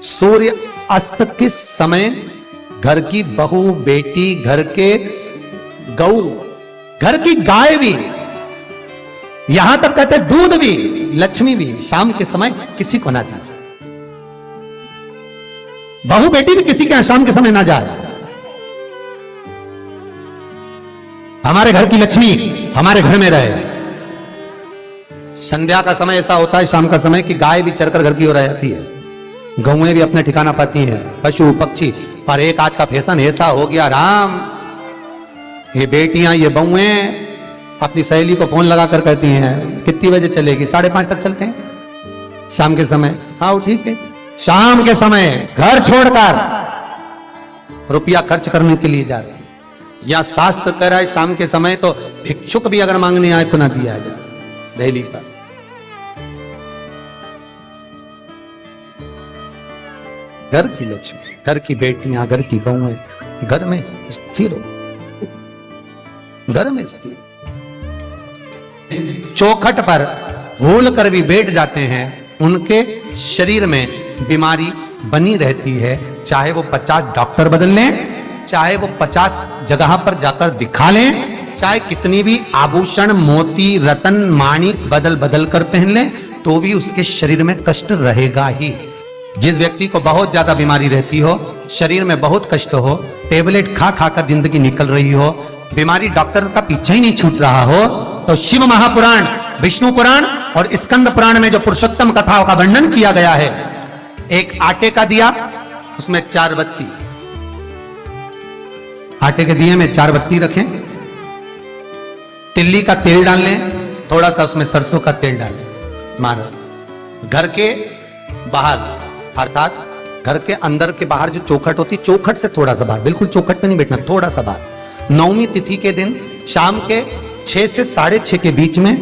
सूर्य अस्त के समय घर की बहू, बेटी, घर के गऊ, घर की गाय भी, यहां तक कहते दूध भी, लक्ष्मी भी शाम के समय किसी को ना दीजिए। बहू बेटी भी किसी के यहां शाम के समय ना जाए। हमारे घर की लक्ष्मी हमारे घर में रहे। संध्या का समय ऐसा होता है, शाम का समय, कि गाय भी चरकर घर की ओर आ जाती है, गौएं भी अपने ठिकाना पाती हैं, पशु पक्षी। पर एक आज का फैशन ऐसा हो गया राम, ये बेटियां, ये बहुएं अपनी सहेली को फोन लगाकर कहती हैं कितनी बजे चलेगी? 5:30 तक चलते हैं शाम के समय। हाँ ठीक है, शाम के समय घर छोड़कर रुपया खर्च करने के लिए जा रहे हैं। या शास्त्र कह रहा है शाम के समय तो भिक्षुक भी अगर मांगने आए तो ना दिया जाए। दिल्ली का घर की लक्ष्मी, घर की बेटियां, घर की बहुएं घर में स्थिर हो, घर में स्थिर। चौखट पर भूल कर भी बैठ जाते हैं, उनके शरीर में बीमारी बनी रहती है। चाहे वो 50 डॉक्टर बदल लें, चाहे वो 50 जगह पर जाकर दिखा लें, चाहे कितनी भी आभूषण, मोती, रतन, माणिक बदल बदल कर पहन लें, तो भी उसके शरीर में कष्ट रहेगा ही। जिस व्यक्ति को बहुत ज्यादा बीमारी रहती हो, शरीर में बहुत कष्ट हो, टेबलेट खा खा कर जिंदगी निकल रही हो, बीमारी डॉक्टर का पीछा ही नहीं छूट रहा हो, तो शिव महापुराण, विष्णु पुराण और स्कंद पुराण में जो पुरुषोत्तम कथाओं का वर्णन किया गया है, एक आटे का दिया, उसमें 4 बत्ती, आटे के दिए में 4 बत्ती रखें, तिल्ली का तेल डाल लें, थोड़ा सा उसमें सरसों का तेल डालें, मानो घर के बाहर, अर्थात घर के अंदर के बाहर जो चौखट होती, चौखट से थोड़ा सा बाहर, बिल्कुल चौखट पे नहीं बैठना, थोड़ा सा बाहर, नवमी तिथि के दिन शाम के 6 से 6:30 के बीच में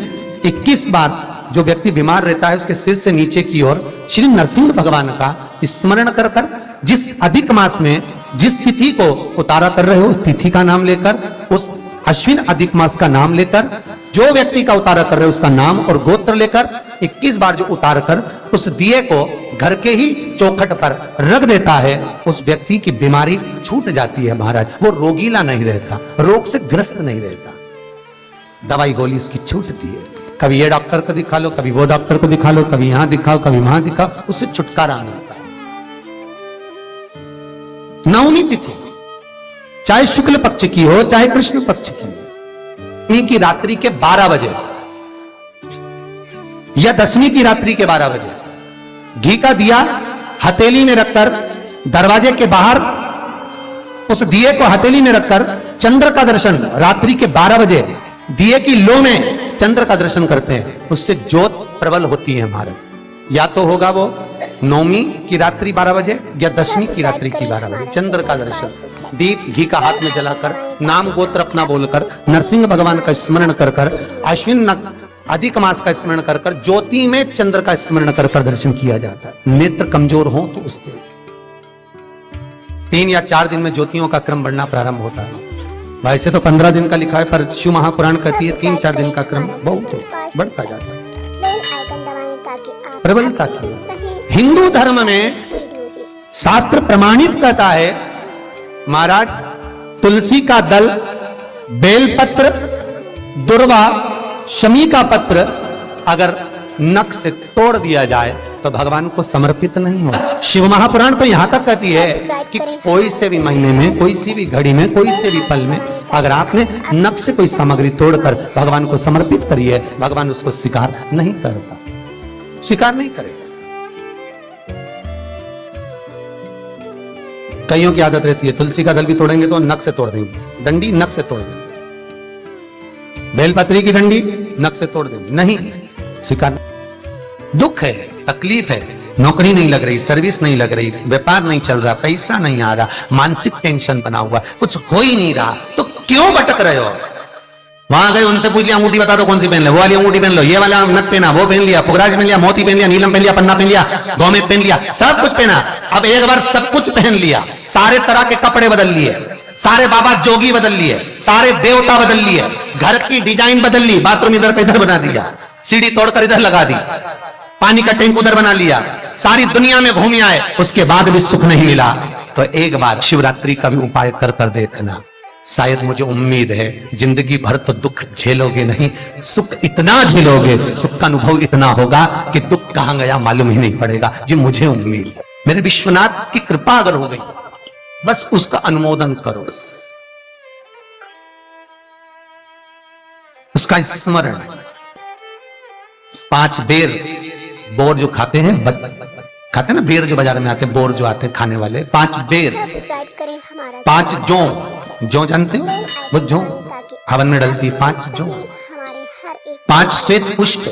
21 बार जो व्यक्ति बीमार रहता है उसके सिर से नीचे की ओर श्री नरसिंह भगवान का स्मरण कर कर, जिस अधिक मास में जिस तिथि को उतारा कर रहे हो उस तिथि का नाम लेकर, उस अश्विन अधिक मास का नाम लेकर, जो व्यक्ति का उतारा कर रहे हो उसका नाम और गोत्र लेकर 21 बार जो उतार कर उस दिए को घर के ही चौखट पर रख देता है, उस व्यक्ति की बीमारी छूट जाती है महाराज। वो रोगीला नहीं रहता, रोग से ग्रस्त नहीं रहता, दवाई गोली उसकी छूटती है। कभी ये डॉक्टर को दिखा लो, कभी वो डॉक्टर को दिखा लो, कभी यहां दिखाओ, कभी वहां दिखाओ, उससे छुटकारा मिलता है। नवमी तिथि चाहे शुक्ल पक्ष की हो चाहे कृष्ण पक्ष की हो, नवमी की रात्रि के 12 बजे या दशमी की रात्रि के 12 बजे घी का दिया हथेली में रखकर दरवाजे के बाहर उस दिए को हथेली में रखकर चंद्र का दर्शन रात्रि के 12 बजे दिए की लो में चंद्र का दर्शन करते हैं, उससे ज्योत प्रबल होती है महाराज। या तो होगा वो नवमी की रात्रि 12 बजे या दशमी की रात्रि की 12 बजे चंद्र का दर्शन, दीप घी का हाथ में जलाकर, नाम गोत्र अपना बोलकर, नरसिंह भगवान का स्मरण कर कर, अश्विन अधिक मास का स्मरण कर कर, ज्योति में चंद्र का स्मरण कर कर दर्शन किया जाता है। नेत्र कमजोर हो तो उस दिन 3 या 4 दिन में ज्योतियों का क्रम बढ़ना प्रारंभ होता है। वैसे तो 15 दिन का लिखा है, पर शिव महापुराण कहती है 3-4 दिन का क्रम बहुत बढ़ता जाता है। प्रबलता की हिंदू धर्म में शास्त्र प्रमाणित कहता है महाराज, तुलसी का दल, बेलपत्र, दुर्वा, शमी का पत्र अगर नख से तोड़ दिया जाए तो भगवान को समर्पित नहीं हो। शिव महापुराण तो यहां तक कहती है कि कोई से भी महीने में, कोई सी भी घड़ी में, कोई से भी पल में अगर आपने नख से कोई सामग्री तोड़कर भगवान को समर्पित करी है, भगवान उसको स्वीकार नहीं करता, स्वीकार नहीं करेगा। कईयों की आदत रहती है तुलसी का दल भी तोड़ेंगे तो नख से तोड़ देंगे, डंडी नख से तोड़ देंगे, बेलपत्री की डंडी नख से तोड़ देंगे, नहीं स्वीकार। दुख है, तकलीफ है, नौकरी नहीं लग रही, सर्विस नहीं लग रही, व्यापार नहीं चल रहा, पैसा नहीं आ रहा, मानसिक टेंशन बना हुआ, कुछ हो ही नहीं रहा, तो क्यों भटक रहे हो? वहां गए, उनसे पूछ लिया अंगूठी बता दो कौन सी पहन ले, वो वाली अंगूठी पहन लो, ये वाला नथ पहना, वो पहन लिया, पुखराज पहन लिया, मोती पहन लिया, नीलम पहन लिया, पन्ना पहन लिया, गौमेद पहन लिया, सब कुछ पहना। अब एक बार सब कुछ पहन लिया, सारे तरह के कपड़े बदल लिए, सारे बाबा जोगी बदल लिए, सारे देवता बदल लिए, घर की डिजाइन बदल ली, बाथरूम इधर का इधर बना दिया, सीढ़ी तोड़कर इधर लगा दी, पानी का टैंक उधर बना लिया, सारी दुनिया में घूम आए, उसके बाद भी सुख नहीं मिला, तो एक बार शिवरात्रि का भी उपाय कर कर देखना। शायद मुझे उम्मीद है जिंदगी भर तो दुख झेलोगे नहीं, सुख इतना झेलोगे, सुख का अनुभव इतना होगा कि दुख कहां गया मालूम ही नहीं पड़ेगा। ये मुझे उम्मीद है, मेरे विश्वनाथ की कृपा अगर हो गई बस उसका अनुमोदन करो, उसका स्मरण। 5 बेर बोर जो खाते हैं, खाते हैं ना बेर जो बाजार में आते हैं, बोर जो आते हैं खाने वाले, 5 बेर, 5 जौ जानते हो वो जौ हवन में डलती है, 5 जौ, 5 श्वेत पुष्प,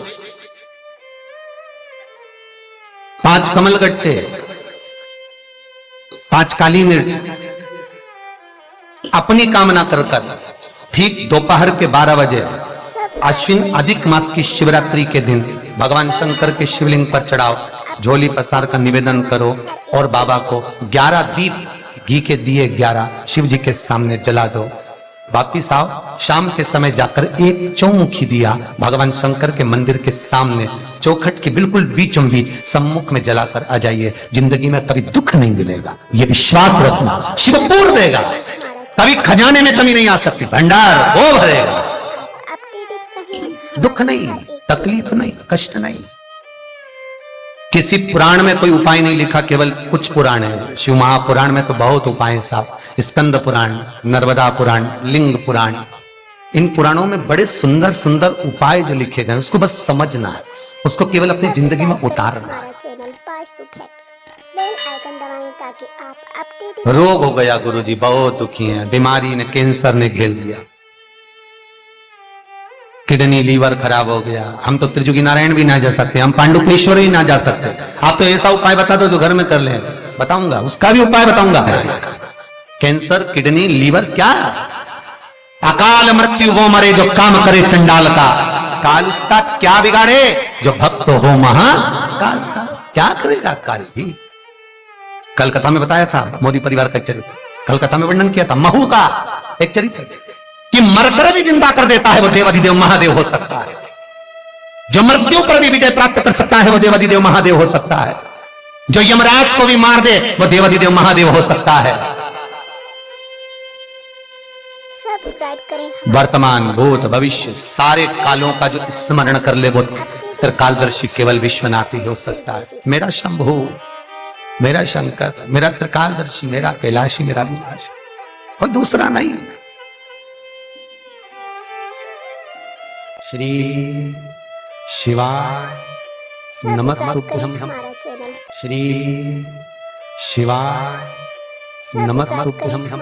5 कमलगट्टे, 5 काली मिर्च, अपनी कामना कर कर ठीक दोपहर के 12 बजे अश्विन अधिक मास की शिवरात्रि के दिन भगवान शंकर के शिवलिंग पर चढ़ाओ, झोली पसार का निवेदन करो और बाबा को 11 दीप घी के दिए 11 शिव जी के सामने जला दो। वापिस आओ, शाम के समय जाकर एक चौमुखी दिया भगवान शंकर के मंदिर के सामने चौखट के बिल्कुल बीचों बीच सम्मुख में जलाकर आ जाइए। जिंदगी में कभी दुख नहीं मिलेगा, ये विश्वास रखना, शिव पूर्ण देगा, कभी खजाने में कमी नहीं आ सकती, भंडार वो भरेगा। दुख नहीं, तकलीफ नहीं, कष्ट नहीं। किसी पुराण में कोई उपाय नहीं लिखा, केवल कुछ पुराण है। शिव महापुराण में तो बहुत उपाय हैं साहब, स्कंद पुराण, नर्मदा पुराण, लिंग पुराण, इन पुराणों में बड़े सुंदर सुंदर उपाय जो लिखे गए, उसको बस समझना है, उसको केवल अपनी जिंदगी में उतारना है। रोग हो गया गुरुजी, बहुत दुखी हैं, बीमारी ने, कैंसर ने घेर लिया, किडनी लीवर खराब हो गया, हम तो त्रिजुगी नारायण भी ना जा सकते, हम पांडुकेश्वर ही ना जा सकते। आप तो ऐसा उपाय बता दो जो घर में कर ले, बताऊंगा, उसका भी उपाय बताऊंगा। कैंसर, किडनी, लीवर, क्या अकाल मृत्यु वो मरे जो काम करे चंडाल का, काल उसका क्या बिगाड़े जो भक्त हो महाकाल का। क्या करेगा काल भी। कलकत्ता में बताया था मोदी परिवार का चरित्र, कलकत्ता में वर्णन किया था महू का एक चरित्र कि मरकर भी जिंदा कर देता है वो देवाधिदेव महादेव हो सकता है, जो मृत्यु पर भी विजय प्राप्त कर सकता है वो देवाधिदेव महादेव हो सकता है, जो यमराज को भी मार दे वो देवाधिदेव महादेव हो सकता है। सब्सक्राइब करें। वर्तमान, भूत, भविष्य सारे कालों का जो स्मरण कर ले वो त्रिकालदर्शी केवल विश्वनाथ ही हो सकता है। मेरा शंभु, मेरा शंकर, मेरा त्रिकालदर्शी, मेरा कैलाशी, मेरा विनाशी, और दूसरा नहीं। श्री शिवाय नमस्तुभ्यं, श्री शिवाय नमस्तुभ्यं।